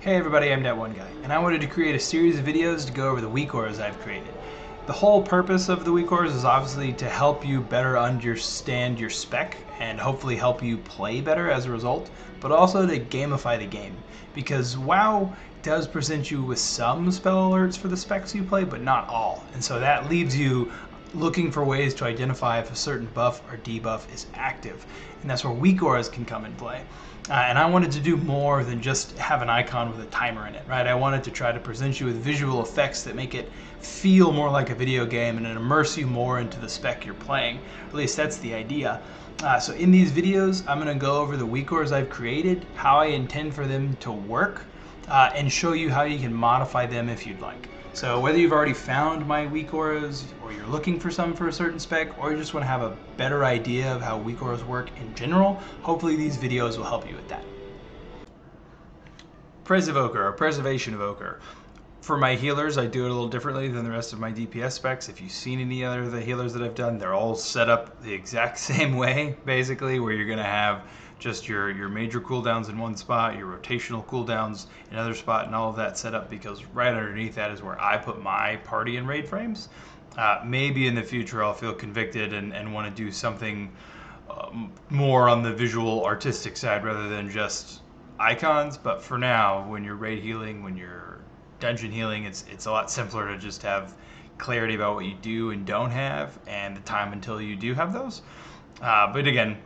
Hey everybody, I'm That One Guy, and I wanted to create a series of videos to go over the Weakauras I've created. The whole purpose of the Weakauras is obviously to help you better understand your spec and hopefully help you play better as a result, but also to gamify the game. Because WoW does present you with some spell alerts for the specs you play, but not all. And so that leaves you looking for ways to identify if a certain buff or debuff is active. And that's where Weakauras can come in play. And I wanted to do more than just have an icon with a timer in it, right? I wanted to try to present you with visual effects that make it feel more like a video game and immerse you more into the spec you're playing. At least that's the idea. So in these videos, I'm going to go over the Weakauras I've created, how I intend for them to work, and show you how you can modify them if you'd like. So whether you've already found my Weakauras, or you're looking for some for a certain spec, or you just want to have a better idea of how Weakauras work in general, hopefully these videos will help you with that. Evoker, or Preservation Evoker. For my healers, I do it a little differently than the rest of my DPS specs. If you've seen any other of the healers that I've done, they're all set up the exact same way, basically, where you're going to have just your major cooldowns in one spot, your rotational cooldowns in another spot, and all of that set up, because right underneath that is where I put my party and raid frames. Maybe in the future I'll feel convicted and want to do something more on the visual artistic side rather than just icons, but for now, when you're raid healing, when you're dungeon healing, it's a lot simpler to just have clarity about what you do and don't have and the time until you do have those. But again,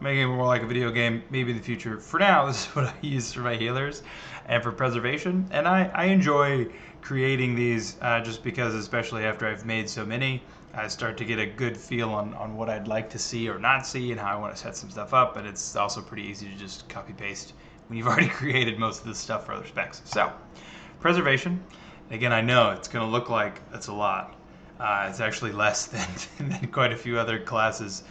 making it more like a video game, maybe in the future. For now, this is what I use for my healers and for preservation. And I enjoy creating these just because, especially after I've made so many, I start to get a good feel on what I'd like to see or not see and how I want to set some stuff up. But it's also pretty easy to just copy paste when you've already created most of this stuff for other specs. So, preservation. Again, I know it's going to look like it's a lot. It's actually less than quite a few other classes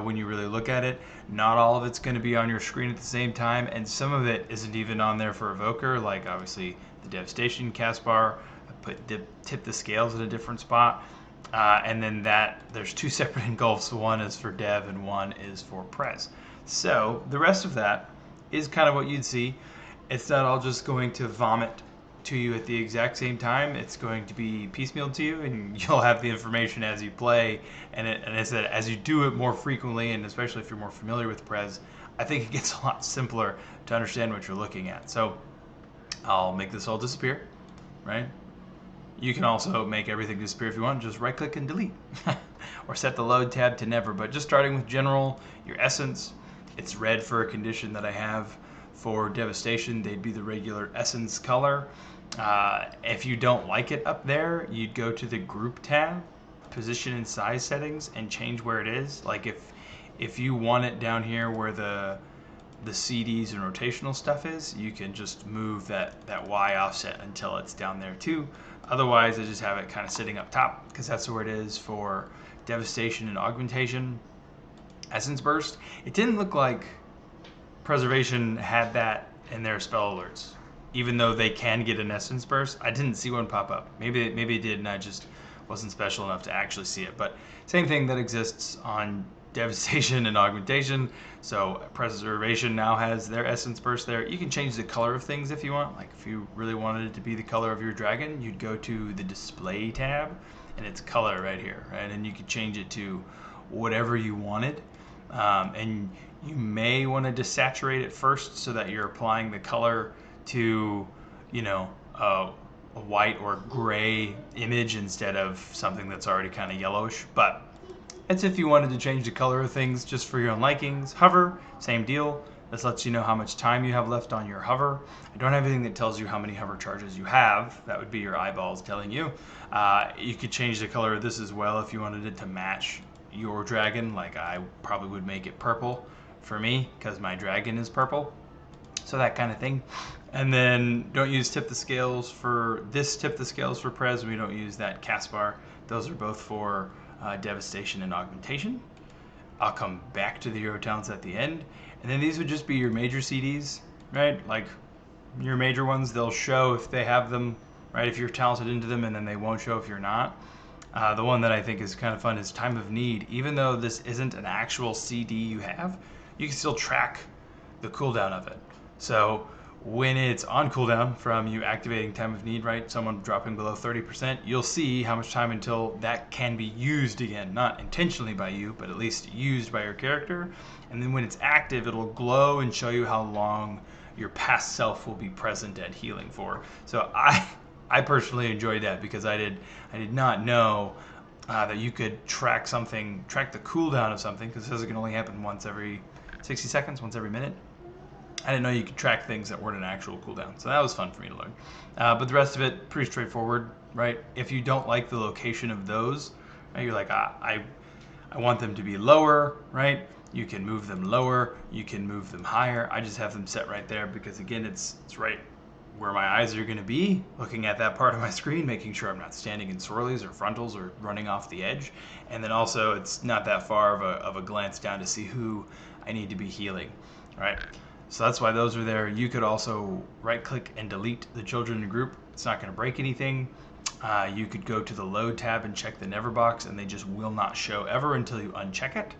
when you really look at it. Not all of it's going to be on your screen at the same time, and some of it isn't even on there for Evoker, like obviously the Devastation cast bar. I tip the scales at a different spot, and then there's two separate engulfs. One is for Dev and one is for Prez. So the rest of that is kind of what you'd see. It's not all just going to vomit to you at the exact same time. It's going to be piecemeal to you, and you'll have the information as you play. And as you do it more frequently, and especially if you're more familiar with Prez, I think it gets a lot simpler to understand what you're looking at. So I'll make this all disappear, right? You can also make everything disappear if you want. Just right click and delete or set the load tab to never. But just starting with general, your essence, it's red for a condition that I have. For Devastation, they'd be the regular essence color. If you don't like it up there, you'd go to the group tab, position and size settings, and change where it is. Like if you want it down here where the CDs and rotational stuff is, you can just move that Y offset until it's down there too. Otherwise, I just have it kind of sitting up top because that's where it is for Devastation and Augmentation. Essence Burst, it didn't look like Preservation had that in their spell alerts, even though they can get an Essence Burst. I didn't see one pop up. Maybe it did, and I just wasn't special enough to actually see it. But same thing that exists on Devastation and Augmentation. So Preservation now has their Essence Burst there. You can change the color of things if you want. Like if you really wanted it to be the color of your dragon, you'd go to the Display tab, and it's color right here, right? And you could change it to whatever you wanted. And you may want to desaturate it first so that you're applying the color to, a white or gray image instead of something that's already kind of yellowish. But it's if you wanted to change the color of things just for your own likings. Hover, same deal. This lets you know how much time you have left on your hover. I don't have anything that tells you how many hover charges you have. That would be your eyeballs telling you. You could change the color of this as well if you wanted it to match your dragon. Like I probably would make it purple for me because my dragon is purple. So that kind of thing. And then don't use tip the scales for Prez. We don't use that cast bar. Those are both for Devastation and Augmentation. I'll come back to the hero talents at the end. And then these would just be your major CDs, right? Like your major ones, they'll show if they have them, right? If you're talented into them, and then they won't show if you're not. The one that I think is kind of fun is Time of Need. Even though this isn't an actual CD you have, you can still track the cooldown of it. So When it's on cooldown from you activating Time of Need, right, someone dropping below 30%, you'll see how much time until that can be used again. Not intentionally by you, but at least used by your character. And then when it's active, it'll glow and show you how long your past self will be present at healing for. So I personally enjoyed that because I did not know that you could track the cooldown of something, because it says it can only happen once every 60 seconds, once every minute. I didn't know you could track things that weren't an actual cooldown, so that was fun for me to learn. But the rest of it, pretty straightforward, right? If you don't like the location of those, right, you're like, I want them to be lower, right? You can move them lower, you can move them higher. I just have them set right there because, again, it's right where my eyes are going to be, looking at that part of my screen, making sure I'm not standing in swirlies or frontals or running off the edge. And then also, it's not that far of a glance down to see who I need to be healing, right? So that's why those are there. You could also right-click and delete the children group. It's not going to break anything. You could go to the load tab and check the never box, and they just will not show ever until you uncheck it.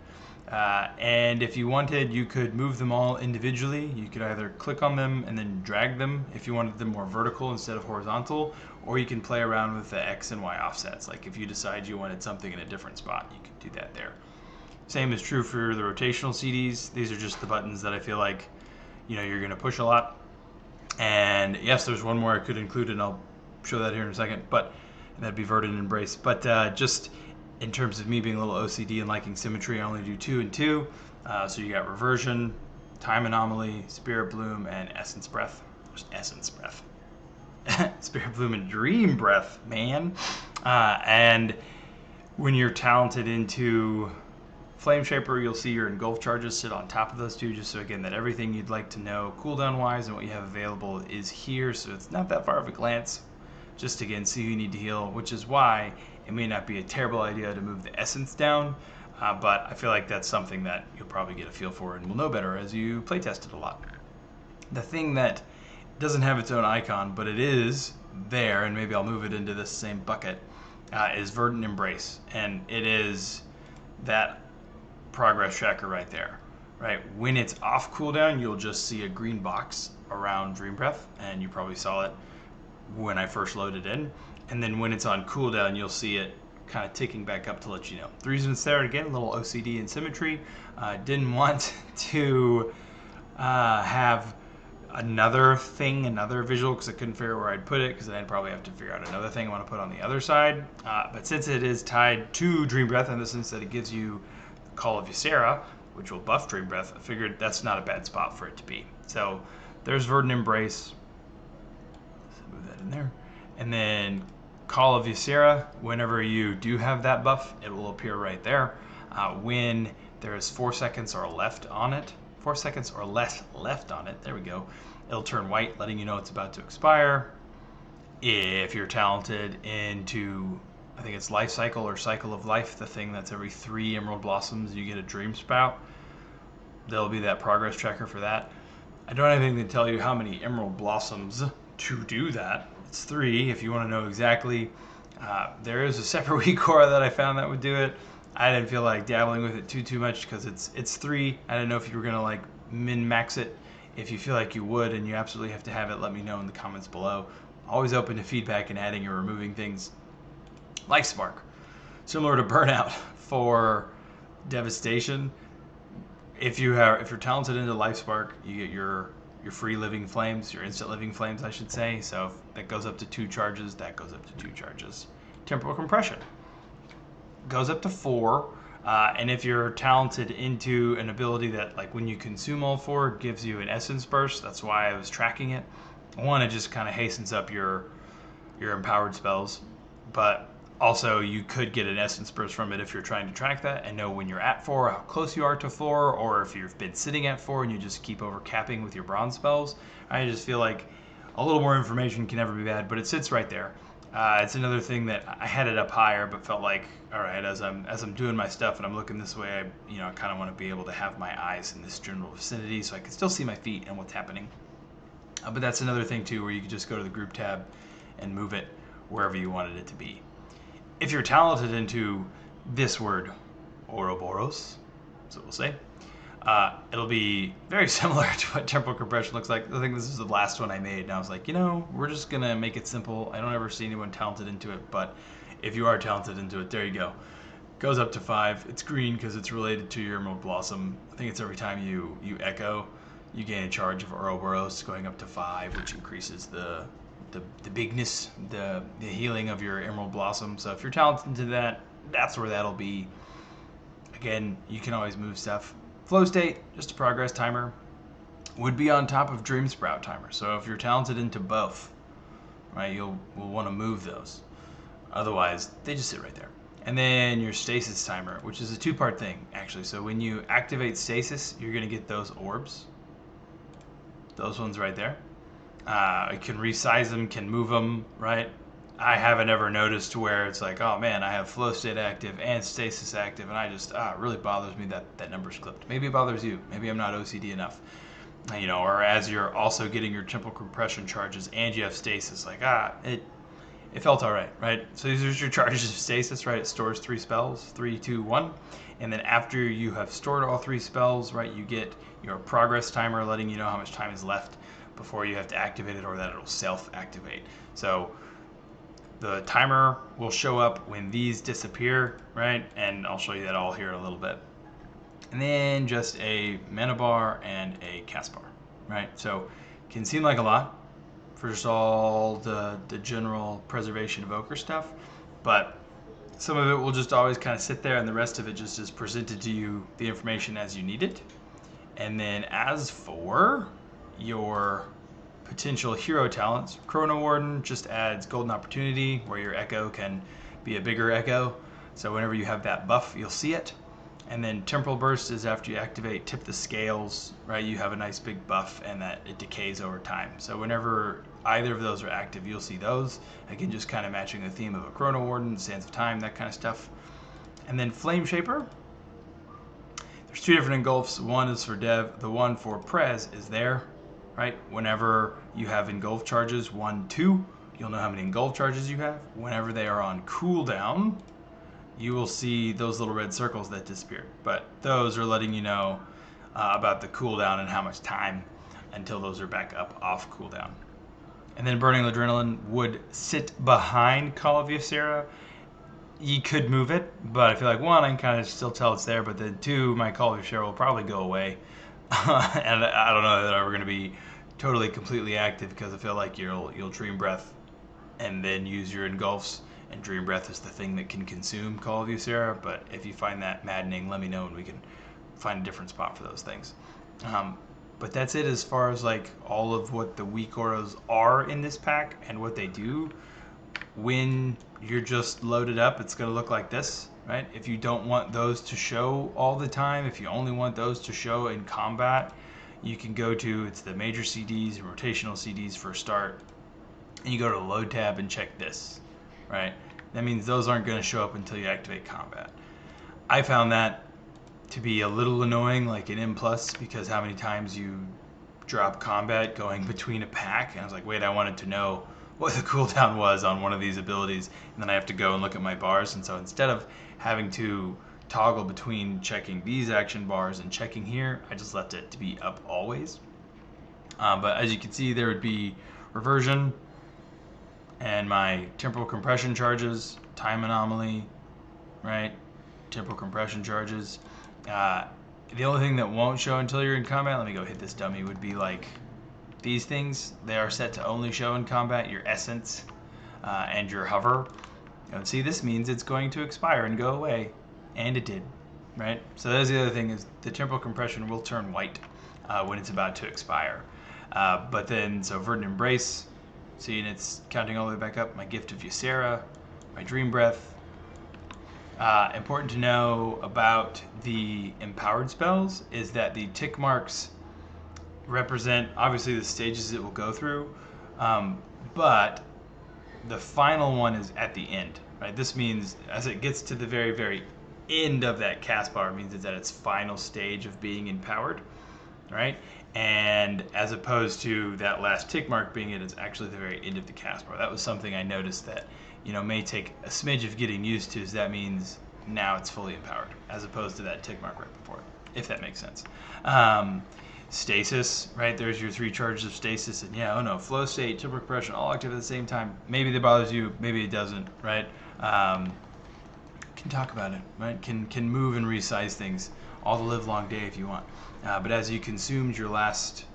And if you wanted, you could move them all individually. You could either click on them and then drag them if you wanted them more vertical instead of horizontal, or you can play around with the X and Y offsets. Like if you decide you wanted something in a different spot, you could do that there. Same is true for the rotational CDs. These are just the buttons that I feel like you're going to push a lot. And yes, there's one more I could include, and I'll show that here in a second, but that'd be Verdant Embrace. But just in terms of me being a little OCD and liking symmetry, I only do 2 and 2. So you got Reversion, Time Anomaly, Spirit Bloom, and Essence Breath. Just Essence Breath. Spirit Bloom and Dream Breath, man. And when you're talented into Flameshaper, you'll see your engulf charges sit on top of those two, just so again that everything you'd like to know cooldown wise and what you have available is here, so it's not that far of a glance. Just again, see who you need to heal, which is why it may not be a terrible idea to move the essence down, but I feel like that's something that you'll probably get a feel for and will know better as you playtest it a lot. The thing that doesn't have its own icon, but it is there, and maybe I'll move it into this same bucket, is Verdant Embrace, and it is that progress tracker right there, right? When it's off cooldown, you'll just see a green box around Dream Breath, and you probably saw it when I first loaded in. And then when it's on cooldown, you'll see it kind of ticking back up to let you know. The reason it's there, again, a little OCD and symmetry. Didn't want to have another visual, because I couldn't figure out where I'd put it, because then I'd probably have to figure out another thing I want to put on the other side. But since it is tied to Dream Breath, in the sense that it gives you Call of Weakura, which will buff Dream Breath, I figured that's not a bad spot for it to be. So there's Verdant Embrace. Let's move that in there. And then Call of Weakura, whenever you do have that buff, it will appear right there. When there is 4 seconds or left on it, 4 seconds or less left on it, there we go, it'll turn white, letting you know it's about to expire. If you're talented into, I think it's Life Cycle or Cycle of Life, the thing that's every 3 Emerald Blossoms you get a Dream Spout, there'll be that progress tracker for that. I don't have anything to tell you how many Emerald Blossoms to do that. It's 3 if you want to know exactly. There is a separate Weakura that I found that would do it. I didn't feel like dabbling with it too much because it's 3. I didn't know if you were going to like min-max it. If you feel like you would and you absolutely have to have it, let me know in the comments below. Always open to feedback and adding or removing things. Life Spark, similar to Burnout for Devastation. If you're talented into Life Spark, you get your free living flames, your instant living flames, I should say. So if that goes up to 2 charges, that goes up to 2 charges. Temporal Compression goes up to 4. And if you're talented into an ability that, like, when you consume all 4, it gives you an essence burst. That's why I was tracking it. One, it just kind of hastens up your empowered spells, but also you could get an essence burst from it if you're trying to track that and know when you're at 4, how close you are to 4, or if you've been sitting at 4 and you just keep over capping with your bronze spells. I just feel like a little more information can never be bad, but it sits right there. It's another thing that I had it up higher, but felt like, all right, as I'm doing my stuff and I'm looking this way, I kind of want to be able to have my eyes in this general vicinity so I can still see my feet and what's happening. But that's another thing too, where you could just go to the group tab and move it wherever you wanted it to be. If you're talented into this word, Ouroboros, so we'll say, It'll be very similar to what temporal compression looks like. I think this is the last one I made, and I was like, you know, we're just gonna make it simple. I don't ever see anyone talented into it, but if you are talented into it, there you go. Goes up to 5. It's green because it's related to your Emerald Blossom. I think it's every time you echo, you gain a charge of Ouroboros, going up to 5, which increases the bigness, the healing of your Emerald Blossom. So if you're talented into that, that's where that'll be. Again, you can always move stuff. Flow state, just a progress timer, would be on top of Dream Sprout timer. So if you're talented into both, right, will want to move those. Otherwise, they just sit right there. And then your stasis timer, which is a 2-part thing, actually. So when you activate stasis, you're going to get those orbs. Those ones right there. You can resize them, can move them, right? I haven't ever noticed where it's like, oh man, I have flow state active and stasis active, and I just, it really bothers me that number's clipped. Maybe it bothers you. Maybe I'm not OCD enough. You know, or as you're also getting your temporal compression charges and you have stasis, like, it felt all right? So these are your charges of stasis, right? It stores 3 spells, 3, 2, 1. And then after you have stored all 3 spells, right, you get your progress timer letting you know how much time is left before you have to activate it, or that it'll self-activate. So the timer will show up when these disappear, right? And I'll show you that all here in a little bit. And then just a mana bar and a cast bar, right? So can seem like a lot for just all the general Preservation Evoker stuff, but some of it will just always kind of sit there, and the rest of it just is presented to you, the information as you need it. And then as for your potential hero talents, Chronowarden just adds Golden Opportunity, where your echo can be a bigger echo. So whenever you have that buff, you'll see it. And then Temporal Burst is after you activate Tip the Scales, right? You have a nice big buff, and that it decays over time. So whenever either of those are active, you'll see those. Again, just kind of matching the theme of a Chronowarden, Sands of Time, that kind of stuff. And then Flameshaper. There's 2 different engulfs. One is for dev. The one for Prez is there, right? Whenever you have engulf charges, 1, 2, you'll know how many engulf charges you have. Whenever they are on cooldown, you will see those little red circles that disappear. But those are letting you know about the cooldown and how much time until those are back up off cooldown. And then Burning Adrenaline would sit behind Call of Ysera. You could move it, but I feel like 1, I can kind of still tell it's there, but then 2, my Call of Ysera will probably go away. And I don't know that I'm ever going to be totally completely active, because I feel like you'll Dream Breath and then use your engulfs, and Dream Breath is the thing that can consume Call of Ysera. But if you find that maddening, let me know and we can find a different spot for those things. But that's it as far as like all of what the Weakauras are in this pack and what they do. When you're just loaded up, it's going to look like this, right? If you don't want those to show all the time, if you only want those to show in combat, you can go to, it's the major CDs and rotational CDs for start, and you go to the load tab and check this, right? That means those aren't going to show up until you activate combat. I found that to be a little annoying, like an M+, because how many times you drop combat going between a pack, and I was like, wait, I wanted to know what the cooldown was on one of these abilities, and then I have to go and look at my bars. And so instead of having to toggle between checking these action bars and checking here, I just left it to be up always. But as you can see, there would be reversion and my temporal compression charges, time anomaly, right? Temporal compression charges. The only thing that won't show until you're in combat, let me go hit this dummy, would be like these things. They are set to only show in combat, your essence and your hover. And see, this means it's going to expire and go away, and it did, right? So that's the other thing, is the temporal compression will turn white when it's about to expire. But then, so Verdant Embrace, see, and it's counting all the way back up. My Gift of Ysera, my Dream Breath. Important to know about the empowered spells is that the tick marks represent obviously the stages it will go through, but the final one is at the end, right? This means as it gets to the very, very end of that cast bar, means it's at its final stage of being empowered, right? And as opposed to that last tick mark being it's actually the very end of the cast bar. That was something I noticed that, you know, may take a smidge of getting used to, is that means now it's fully empowered, as opposed to that tick mark right before it. if that makes sense. Stasis, right? There's your 3 charges of stasis, and yeah, oh no, flow state, temporal compression, all active at the same time. Maybe that bothers you, maybe it doesn't, right? Can talk about it, right? Can move and resize things all the live long day if you want. But as you consumed your last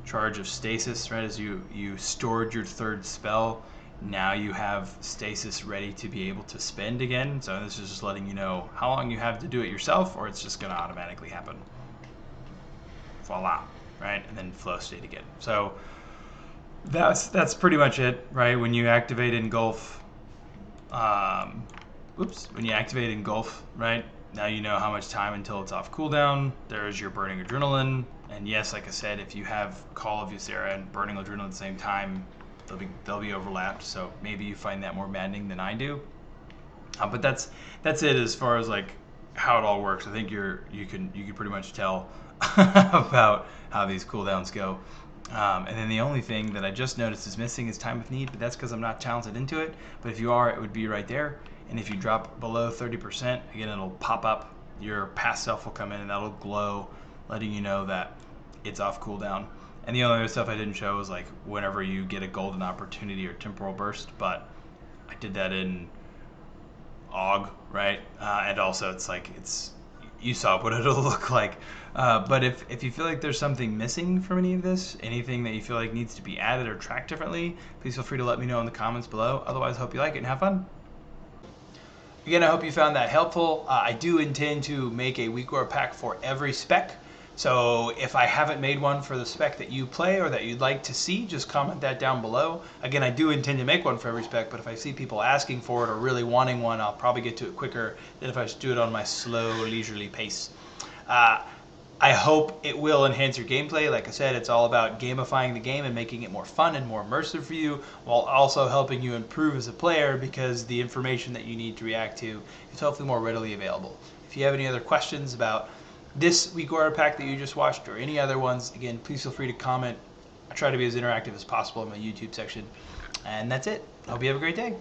charge of stasis, right? As you stored your 3rd spell, now you have stasis ready to be able to spend again. So this is just letting you know how long you have to do it yourself, or it's just going to automatically happen. Voila, right? And then flow state again. So that's pretty much it, right? When you activate Engulf, when you activate Engulf, right? Now you know how much time until it's off cooldown. There's your Burning Adrenaline, and yes, like I said, if you have Call of Ysera and Burning Adrenaline at the same time, they'll be overlapped. So maybe you find that more maddening than I do. But that's it as far as like how it all works. I think you can pretty much tell about how these cooldowns go. And then the only thing that I just noticed is missing is Time of Need, but that's because I'm not talented into it. But if you are, it would be right there. And if you drop below 30%, again, it'll pop up. Your past self will come in, and that'll glow, letting you know that it's off cooldown. And the only other stuff I didn't show was like whenever you get a golden opportunity or temporal burst, but I did that in AUG, right? And also it's you saw what it'll look like. But if you feel like there's something missing from any of this, anything that you feel like needs to be added or tracked differently, please feel free to let me know in the comments below. Otherwise, I hope you like it and have fun. Again, I hope you found that helpful. I do intend to make a Weakura pack for every spec. So if I haven't made one for the spec that you play or that you'd like to see, just comment that down below. Again, I do intend to make one for every spec, but if I see people asking for it or really wanting one, I'll probably get to it quicker than if I just do it on my slow, leisurely pace. I hope it will enhance your gameplay. Like I said, it's all about gamifying the game and making it more fun and more immersive for you, while also helping you improve as a player, because the information that you need to react to is hopefully more readily available. If you have any other questions about this Weakura pack that you just watched or any other ones, again, please feel free to comment. I try to be as interactive as possible in my YouTube section. And that's it. I hope you have a great day.